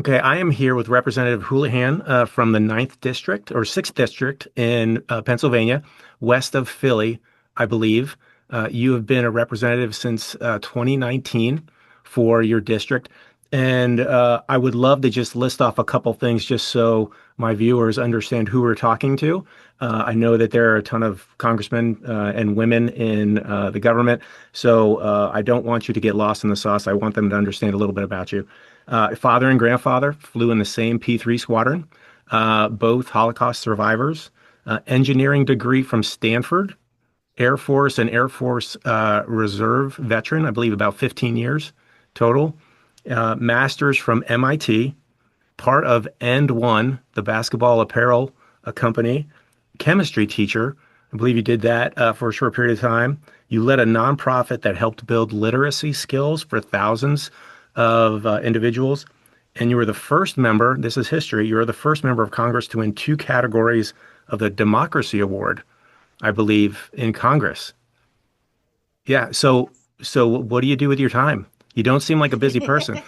Okay, I am here with Representative Houlihan from the Ninth District or 6th District in Pennsylvania, west of Philly, I believe. You have been a representative since 2019 for your district. And I would love to just list off a couple things just so my viewers understand who we're talking to. I know that there are a ton of congressmen and women in the government, so I don't want you to get lost in the sauce. I want them to understand a little bit about you. Father and grandfather flew in the same P-3 squadron, both Holocaust survivors. Engineering degree from Stanford, Air Force and Air Force Reserve veteran, I believe about 15 years total. Masters from MIT, part of End One, the basketball apparel company. Chemistry teacher, I believe you did that for a short period of time. You led a nonprofit that helped build literacy skills for thousands of individuals. And you were the first member, this is history, you were the first member of Congress to win two categories of the Democracy Award, I believe, in Congress. Yeah. So, Yes. so what do you do with your time? You don't seem like a busy person.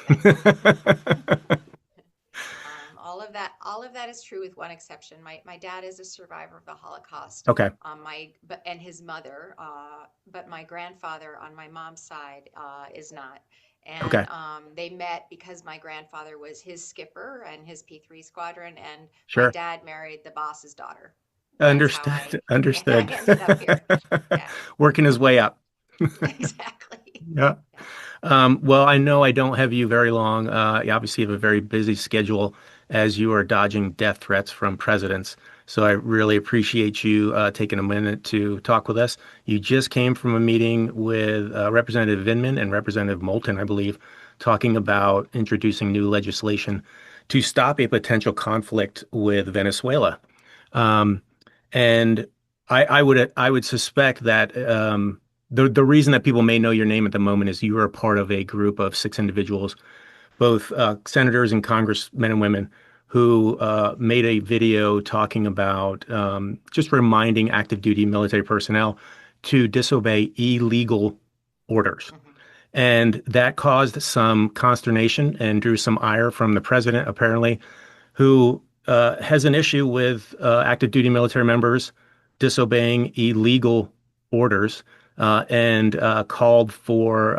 All of that is true with one exception. My dad is a survivor of the Holocaust. Okay. And his mother, but my grandfather on my mom's side is not. And Okay. they met because my grandfather was his skipper and his P-3 squadron, and my Sure. dad married the boss's daughter. That's how I Understood. Understood. ended up here. Yeah, Working his way up. exactly. Yeah. Yeah. Well, I know I don't have you very long. You obviously have a very busy schedule as you are dodging death threats from presidents. So I really appreciate you taking a minute to talk with us. You just came from a meeting with Representative Vindman and Representative Moulton, I believe, talking about introducing new legislation to stop a potential conflict with Venezuela. Um, and I would suspect that the reason that people may know your name at the moment is you are a part of a group of six individuals, both senators and congressmen and women, who made a video talking about just reminding active duty military personnel to disobey illegal orders. Hmm. And that caused some consternation and drew some ire from the president, apparently, who has an issue with active duty military members disobeying illegal orders and called for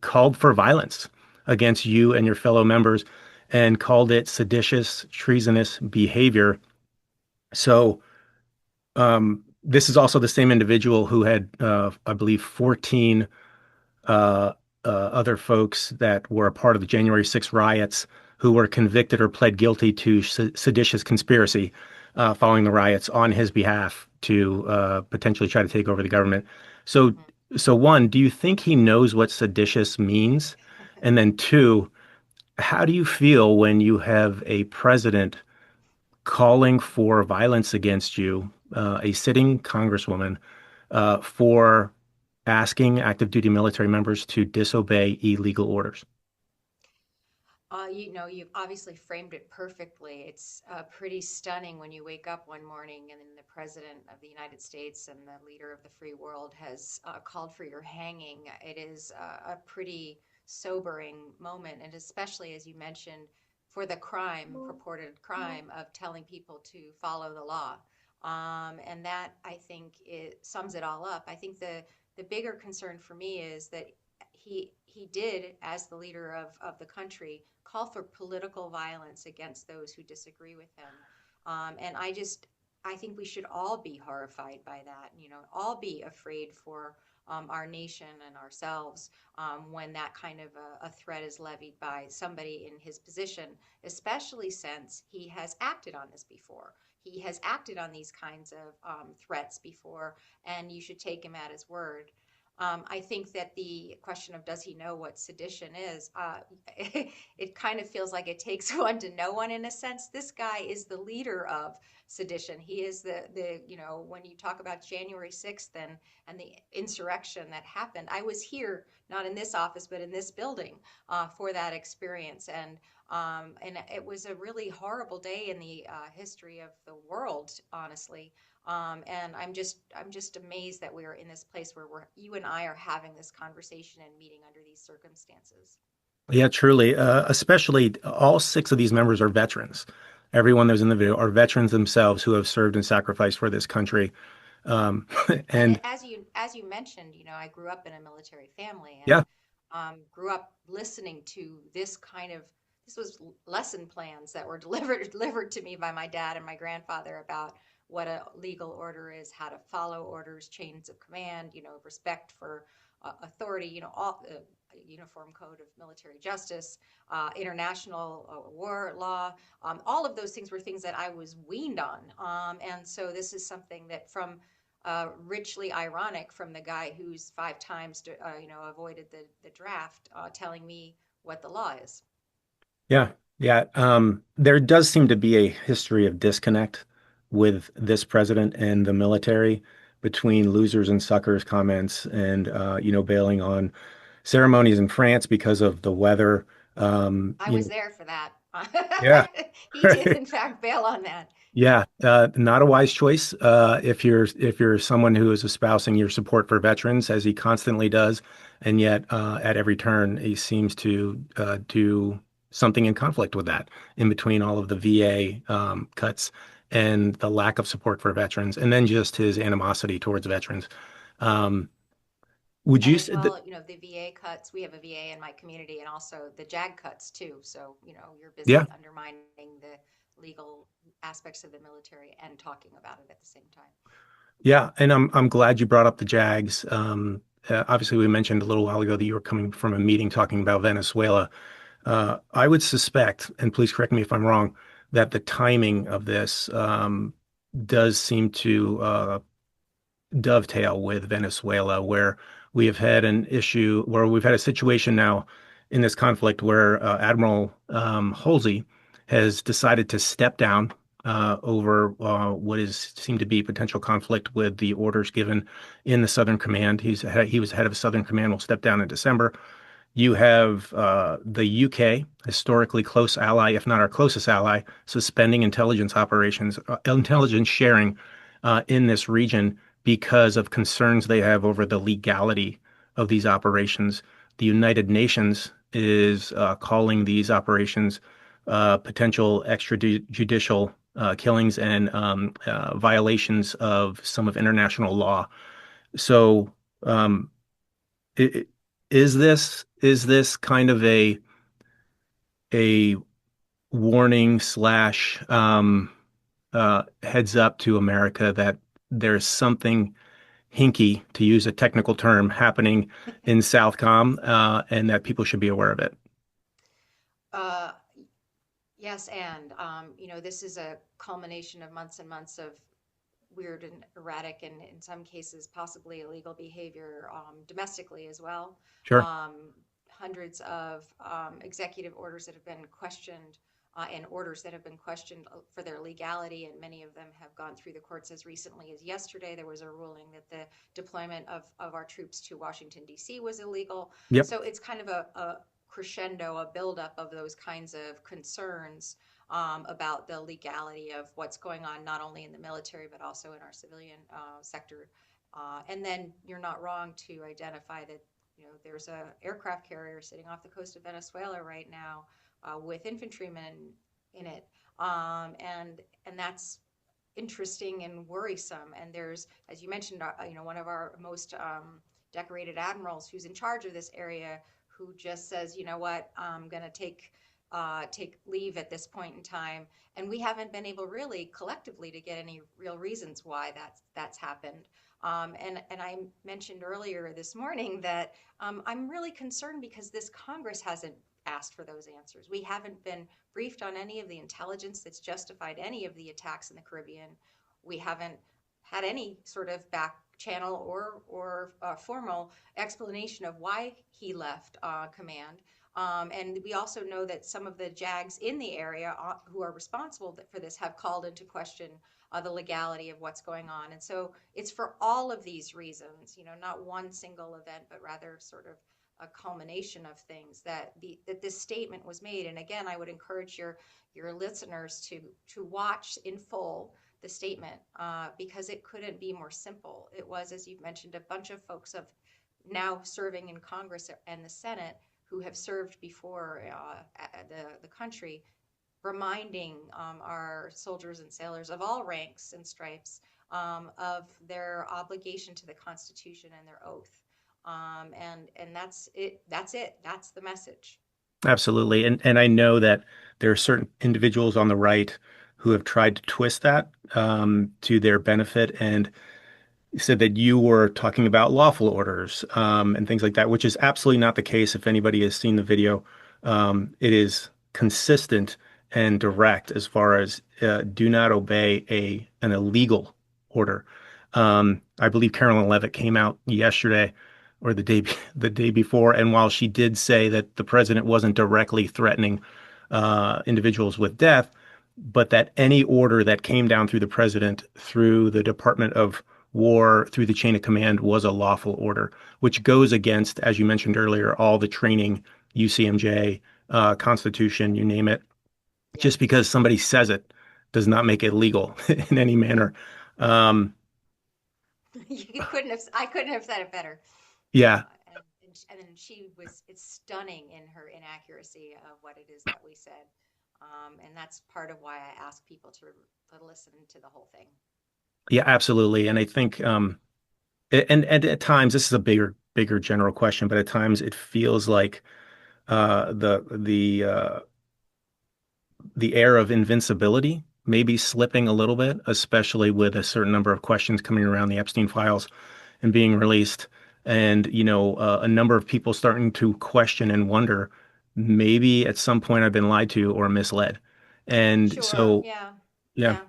violence against you and your fellow members and called it seditious, treasonous behavior. So this is also the same individual who had, I believe, 14 uh, other folks that were a part of the January 6 riots who were convicted or pled guilty to seditious conspiracy following the riots on his behalf to potentially try to take over the government. So, Hmm. so one, do you think he knows what seditious means? And then two, how do you feel when you have a president calling for violence against you, a sitting congresswoman, for asking active duty military members to disobey illegal orders? You've obviously framed it perfectly. It's pretty stunning when you wake up one morning and then the President of the United States and the leader of the free world has called for your hanging. It is a pretty sobering moment, and especially as you mentioned, for the crime, purported crime of telling people to follow the law. And that, I think, it sums it all up. I think the bigger concern for me is that he did, as the leader of the country, call for political violence against those who disagree with him. And I think we should all be horrified by that, all be afraid for our nation and ourselves when that kind of a threat is levied by somebody in his position, especially since he has acted on this before. He has acted on these kinds of threats before, and you should take him at his word. I think that the question of does he know what sedition is, it kind of feels like it takes one to know one in a sense. This guy is the leader of sedition. He is when you talk about January 6th and the insurrection that happened, I was here, not in this office, but in this building for that experience. And it was a really horrible day in the history of the world, honestly. And I'm just amazed that we're in this place where you and I are having this conversation and meeting under these circumstances. Yeah, truly. Especially all six of these members are veterans. Everyone that was in the video are veterans themselves who have served and sacrificed for this country. Um, And and as you mentioned, I grew up in a military family and yeah, grew up listening to this was lesson plans that were delivered to me by my dad and my grandfather about what a legal order is, how to follow orders, chains of command, respect for authority, all uniform code of military justice, international war law. All of those things were things that I was weaned on. And so this is something that richly ironic from the guy who's 5 times, avoided the draft, telling me what the law is. yeah, yeah. There does seem to be a history of disconnect with this president and the military between losers and suckers comments and bailing on ceremonies in France because of the weather. I was there for that. Yeah. He did, in fact, bail on that. Yeah, not a wise choice. If you're someone who is espousing your support for veterans, as he constantly does, and yet at every turn he seems to do something in conflict with that, in between all of the VA cuts and the lack of support for veterans, and then just his animosity towards veterans. Um, would And you as say that? well, the VA cuts, we have a VA in my community, and also the JAG cuts too. So, you're Yeah, busy undermining the legal aspects of the military and talking about it at the same time. yeah, and I'm glad you brought up the Jags. Obviously, we mentioned a little while ago that you were coming from a meeting talking about Venezuela. I would suspect, and please correct me if I'm wrong, that the timing of this does seem to dovetail with Venezuela, where we have had an issue, where we've had a situation now in this conflict where Admiral Halsey has decided to step down over what is seemed to be potential conflict with the orders given in the Southern Command. He was head of Southern Command, will step down in December. You have the UK, historically close ally, if not our closest ally, suspending intelligence operations, intelligence sharing in this region because of concerns they have over the legality of these operations. The United Nations is calling these operations potential extrajudicial killings and violations of some of international law. So, um, I is this kind of a warning slash heads up to America that there's something hinky, to use a technical term, happening in Southcom, and that people should be aware of it? Uh, yes, and this is a culmination of months and months of weird and erratic, and in some cases possibly illegal behavior, domestically as well. Sure. Hundreds of executive orders that have been questioned, and orders that have been questioned for their legality, and many of them have gone through the courts. As recently as yesterday, there was a ruling that the deployment of our troops to Washington, D.C. was illegal. Yep. So it's kind of a crescendo, a buildup of those kinds of concerns, about the legality of what's going on, not only in the military, but also in our civilian sector. And then you're not wrong to identify that, there's a aircraft carrier sitting off the coast of Venezuela right now, with infantrymen in it. And that's interesting and worrisome. And there's, as you mentioned, one of our most decorated admirals who's in charge of this area, who just says, you know what, I'm going to take leave at this point in time. And we haven't been able really collectively to get any real reasons why that's happened. And I mentioned earlier this morning that I'm really concerned because this Congress hasn't asked for those answers. We haven't been briefed on any of the intelligence that's justified any of the attacks in the Caribbean. We haven't had any sort of back channel or formal explanation of why he left command. And we also know that some of the JAGs in the area, who are responsible for this, have called into question the legality of what's going on. And so it's for all of these reasons, not one single event, but rather sort of a culmination of things that this statement was made. And again, I would encourage your listeners to watch in full the statement, because it couldn't be more simple. It was, as you've mentioned, a bunch of folks of now serving in Congress and the Senate, who have served before the country, reminding our soldiers and sailors of all ranks and stripes of their obligation to the Constitution and their oath. And that's it. That's it. That's the message. Absolutely. And I know that there are certain individuals on the right who have tried to twist that to their benefit and said that you were talking about lawful orders and things like that, which is absolutely not the case. If anybody has seen the video, it is consistent and direct as far as do not obey an illegal order. I believe Carolyn Levitt came out yesterday or the day before, and while she did say that the president wasn't directly threatening individuals with death, but that any order that came down through the president, through the Department of War, through the chain of command was a lawful order, which goes against, as you mentioned earlier, all the training, UCMJ, Constitution, you name it. Just Yes. because somebody says it does not make it legal in any manner. Um, You couldn't have, I couldn't have said it better. yeah, And then she was, it's stunning in her inaccuracy of what it is that we said. And that's part of why I ask people to listen to the whole thing. yeah, absolutely. And I think, and at times, this is a bigger general question, but at times it feels like the air of invincibility may be slipping a little bit, especially with a certain number of questions coming around the Epstein files and being released. And, a number of people starting to question and wonder, maybe at some point I've been lied to or misled. And Sure. so, Yeah. yeah, Yeah.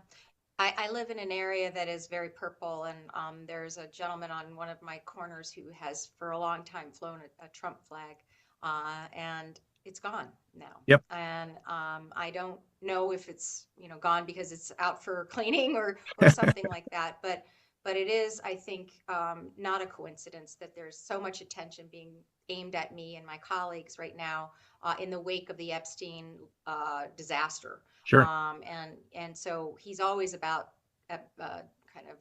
I live in an area that is very purple, and there's a gentleman on one of my corners who has for a long time flown a Trump flag, and it's gone now. yep, And I don't know if it's gone because it's out for cleaning or something like that, but it is, I think, not a coincidence that there's so much attention being aimed at me and my colleagues right now in the wake of the Epstein disaster. sure. And so he's always about kind of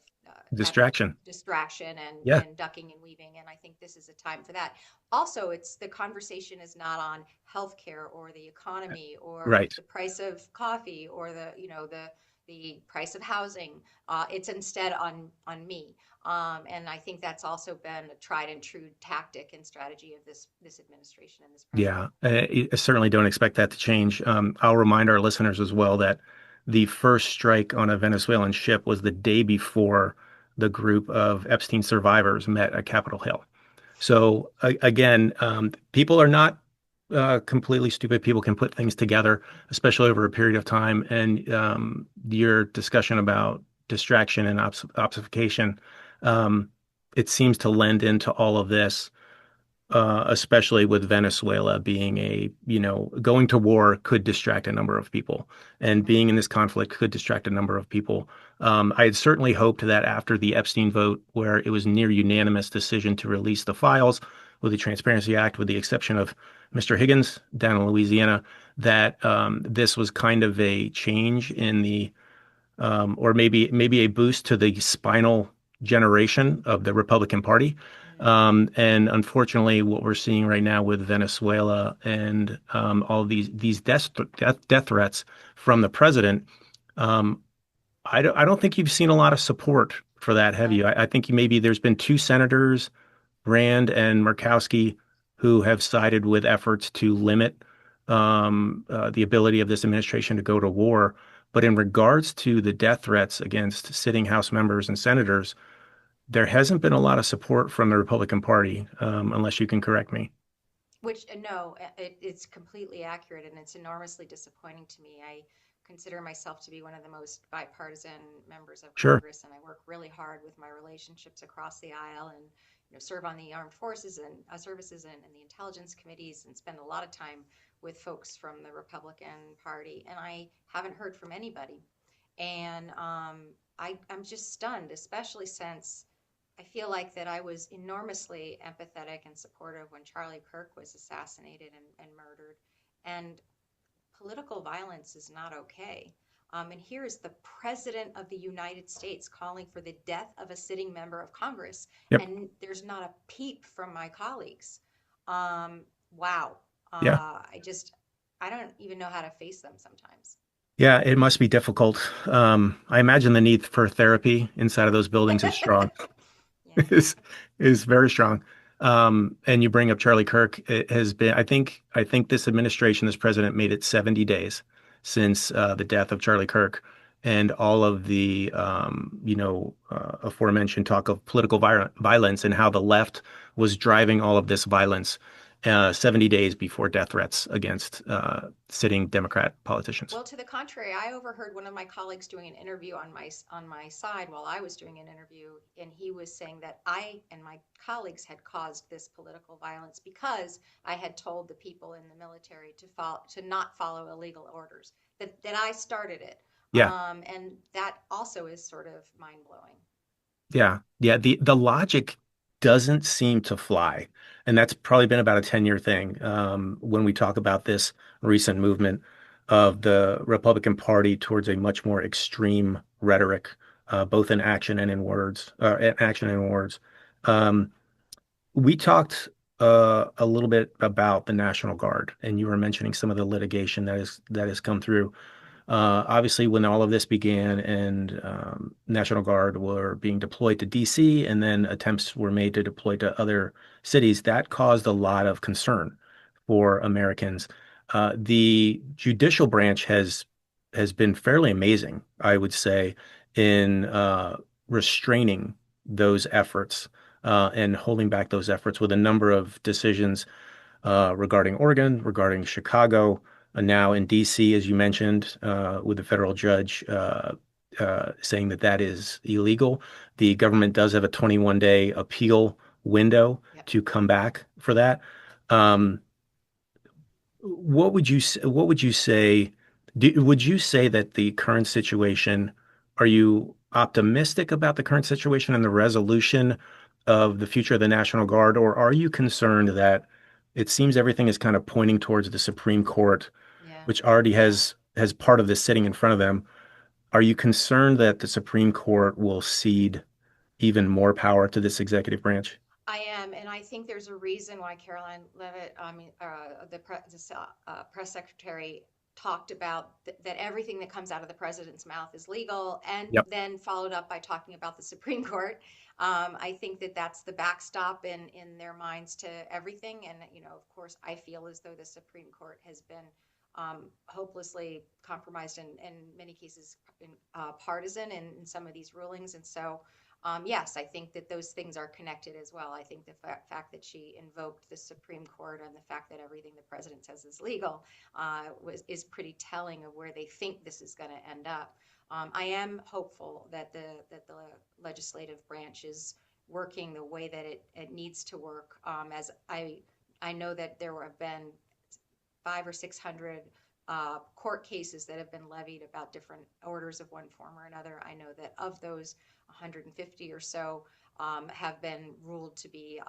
Distraction. distraction Yeah, and ducking and weaving. And I think this is a time for that. Also, it's the conversation is not on healthcare or the economy or right. the price of coffee or the price of housing. It's instead on me. And I think that's also been a tried and true tactic and strategy of this administration and this Yeah, president. I certainly don't expect that to change. I'll remind our listeners as well that the first strike on a Venezuelan ship was the day before the group of Epstein survivors met at Capitol Hill. So again, people are not completely stupid. People can put things together, especially over a period of time. And your discussion about distraction and obfuscation, um, it seems to lend into all of this, especially with Venezuela being going to war could distract a number of people, and being in this conflict could distract a number of people. I had certainly hoped that after the Epstein vote, where it was near unanimous decision to release the files with the Transparency Act, with the exception of Mr. Higgins down in Louisiana, that this was kind of a change in the or maybe a boost to the spinal generation of the Republican Party. Mm-hmm. And unfortunately, what we're seeing right now with Venezuela and all these death threats from the president, um, I don't think you've seen a lot of support for that, have No. you? I think maybe there's been two senators, Rand and Murkowski, who have sided with efforts to limit the ability of this administration to go to war. But in regards to the death threats against sitting House members and senators, there hasn't been a lot of support from the Republican Party, unless you can correct me. Which, no, it's completely accurate and it's enormously disappointing to me. I consider myself to be one of the most bipartisan members of Sure. Congress, and I work really hard with my relationships across the aisle and serve on the armed forces and services and the intelligence committees and spend a lot of time with folks from the Republican Party. And I haven't heard from anybody. And I'm just stunned, especially since I feel like that I was enormously empathetic and supportive when Charlie Kirk was assassinated and murdered. And political violence is not okay. And here is the President of the United States calling for the death of a sitting member of Congress, Yep. and there's not a peep from my colleagues. Wow. Yeah. I just, I don't even know how to face them sometimes. Yeah, it must be difficult. I imagine the need for therapy inside of those buildings is strong. Yeah. is is very strong. And you bring up Charlie Kirk. It has been, I think this administration, this president made it 70 days since the death of Charlie Kirk, and all of the aforementioned talk of political violence and how the left was driving all of this violence 70 days before death threats against sitting Democrat politicians. Well, to the contrary, I overheard one of my colleagues doing an interview on my side while I was doing an interview, and he was saying that I and my colleagues had caused this political violence because I had told the people in the military to not follow illegal orders. That I started it, Yeah. and that also is sort of mind blowing. Yeah. Yeah. The logic doesn't seem to fly. And that's probably been about a 10-year thing. When we talk about this recent movement of the Republican Party towards a much more extreme rhetoric, both in action and in words, action and in words. Um, we talked a little bit about the National Guard, and you were mentioning some of the litigation that has come through. Obviously, when all of this began and National Guard were being deployed to DC and then attempts were made to deploy to other cities, that caused a lot of concern for Americans. The judicial branch has been fairly amazing, I would say, in restraining those efforts and holding back those efforts with a number of decisions regarding Oregon, regarding Chicago, now in DC, as you mentioned, with the federal judge saying that that is illegal. The government does have a 21-day appeal window Yep. to come back for that. Um, what would you say? Would you say that the current situation, are you optimistic about the current situation and the resolution of the future of the National Guard, or are you concerned that it seems everything is kind of pointing towards the Supreme Court, Yeah. which already Yeah. has part of this sitting in front of them? Are you concerned that the Supreme Court will cede even more power to this executive branch? I am, and I think there's a reason why Caroline Levitt, I mean, press secretary, talked about that everything that comes out of the president's mouth is legal, and Yep, then followed up by talking about the Supreme Court. I think that that's the backstop in their minds to everything, and of course, I feel as though the Supreme Court has been hopelessly compromised in many cases, partisan in some of these rulings, and so. Yes, I think that those things are connected as well. I think the fact that she invoked the Supreme Court and the fact that everything the president says is legal is pretty telling of where they think this is going to end up. I am hopeful that the legislative branch is working the way that it needs to work. As I know that there have been 500 or 600 court cases that have been levied about different orders of one form or another. I know that of those, 150 or so have been ruled to be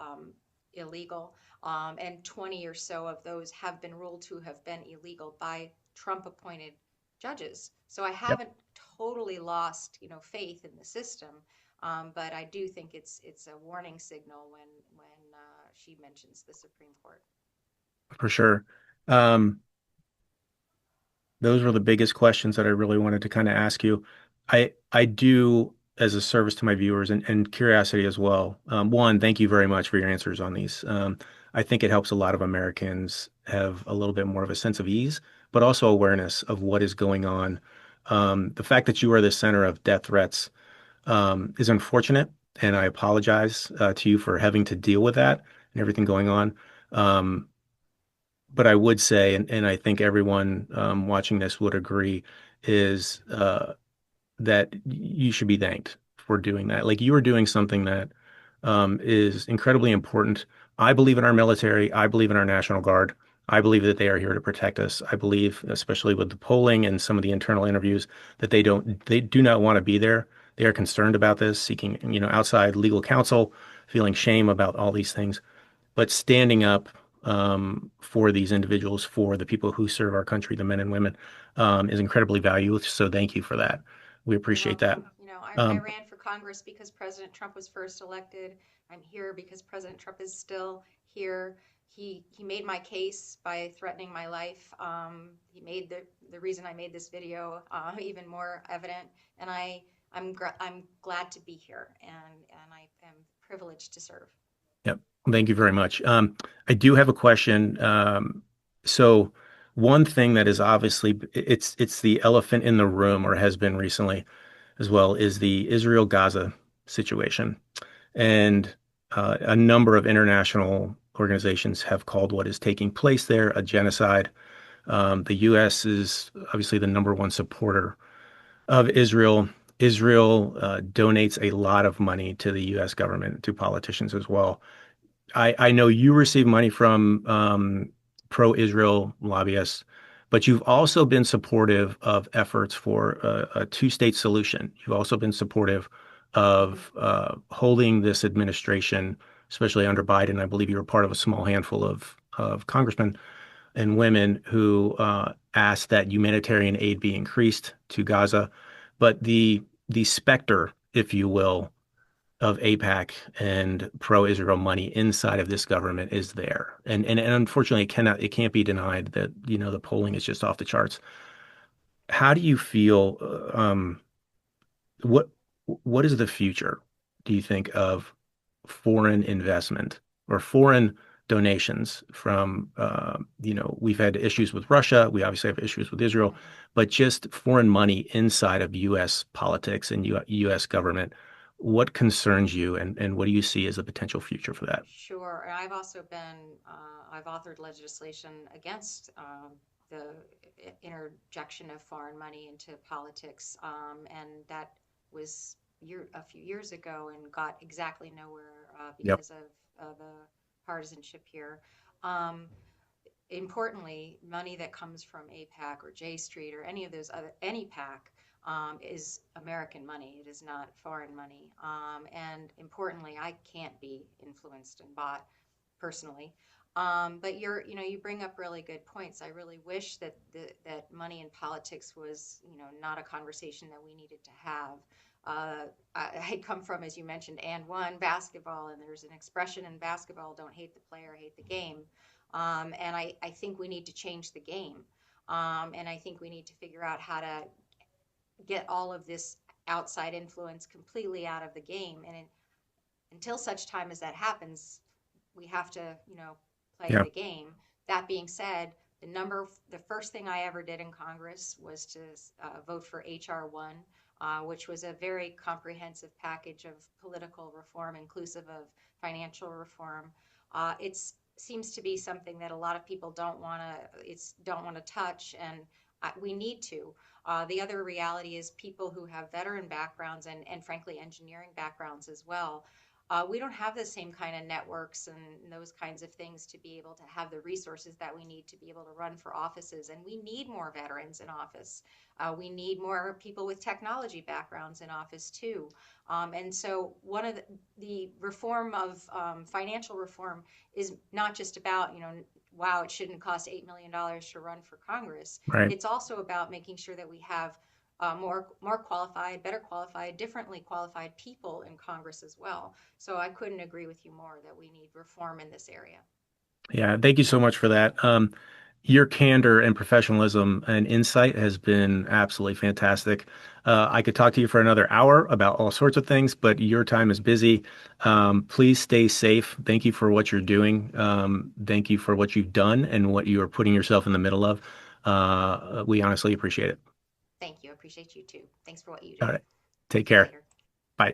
illegal, and 20 or so of those have been ruled to have been illegal by Trump-appointed judges. So I yep, haven't totally lost, faith in the system, but I do think it's a warning signal when she mentions the Supreme Court. for sure. Um, Those were the biggest questions that I really wanted to kind of ask you. I do, as a service to my viewers and curiosity as well. One, thank you very much for your answers on these. I think it helps a lot of Americans have a little bit more of a sense of ease, but also awareness of what is going on. The fact that you are the center of death threats is unfortunate, and I apologize to you for having to deal with that and everything going on. Um, but I would say, and I think everyone watching this would agree, is that you should be thanked for doing that. Like you are doing something that is incredibly important. I believe in our military. I believe in our National Guard. I believe that they are here to protect us. I believe, especially with the polling and some of the internal interviews, that they do not want to be there. They are concerned about this, seeking, outside legal counsel, feeling shame about all these things, but standing up for these individuals, for the people who serve our country, the men and women, is incredibly valuable. So thank you for that. We You're appreciate that. welcome. I Um, ran for Congress because President Trump was first elected. I'm here because President Trump is still here. he made my case by threatening my life. He made the reason I made this video even more evident, and I'm glad to be here, and I am privileged to serve. Yep. Thank you very much. I do have a question. So one thing that is obviously it's the elephant in the room, or has been recently as well, is the Israel-Gaza situation. And a number of international organizations have called what is taking place there a genocide. The U.S. is obviously the number one supporter of Israel. Israel donates a lot of money to the U.S. government, to politicians as well. I know you receive money from pro-Israel lobbyists, but you've also been supportive of efforts for a two-state solution. You've also been supportive of holding this administration, especially under Biden. I believe you were part of a small handful of congressmen and women who asked that humanitarian aid be increased to Gaza. But the specter, if you will, of AIPAC and pro-Israel money inside of this government is there. And unfortunately it can't be denied that, the polling is just off the charts. How do you feel what what is the future, do you think, of foreign investment or foreign donations from we've had issues with Russia, we obviously have issues with Israel, Mhm. but just foreign money inside of US politics and US government, what concerns you and what do you see as the potential future for that? Sure. And I've also I've authored legislation against the interjection of foreign money into politics. And that was a few years ago and got exactly nowhere Yep. because of the partisanship here. Um, Importantly, money that comes from APAC or J Street or any of those other, any PAC, is American money. It is not foreign money. And importantly, I can't be influenced and bought personally. But you bring up really good points. I really wish that that money in politics was, not a conversation that we needed to have. I come from, as you mentioned, and one basketball, and there's an expression in basketball: "Don't hate the player, hate the game." And I think we need to change the game. And I think we need to figure out how to get all of this outside influence completely out of the game. And until such time as that happens, we have to, play Yeah. the game. That being said, the first thing I ever did in Congress was to vote for HR 1, which was a very comprehensive package of political reform, inclusive of financial reform. It seems to be something that a lot of people don't want to touch, and we need to. The other reality is people who have veteran backgrounds and frankly engineering backgrounds as well, we don't have the same kind of networks and those kinds of things to be able to have the resources that we need to be able to run for offices. And we need more veterans in office. We need more people with technology backgrounds in office too. And so one of the reform of financial reform is not just about, wow, it shouldn't cost $8 million to run for Congress. Right. It's also about making sure that we have more qualified, better qualified, differently qualified people in Congress as well. So I couldn't agree with you more that we need reform in this area. Yeah, thank you so much for that. Your candor and professionalism and insight has been absolutely fantastic. I could talk to you for another hour about all sorts of things, but your time is busy. Please stay safe. Thank you for what you're doing. Thank you for what you've done and what you are putting yourself in the middle of. We honestly appreciate it. Thank you. I appreciate you too. Thanks for what you do. All right. Take See you care. later. Bye.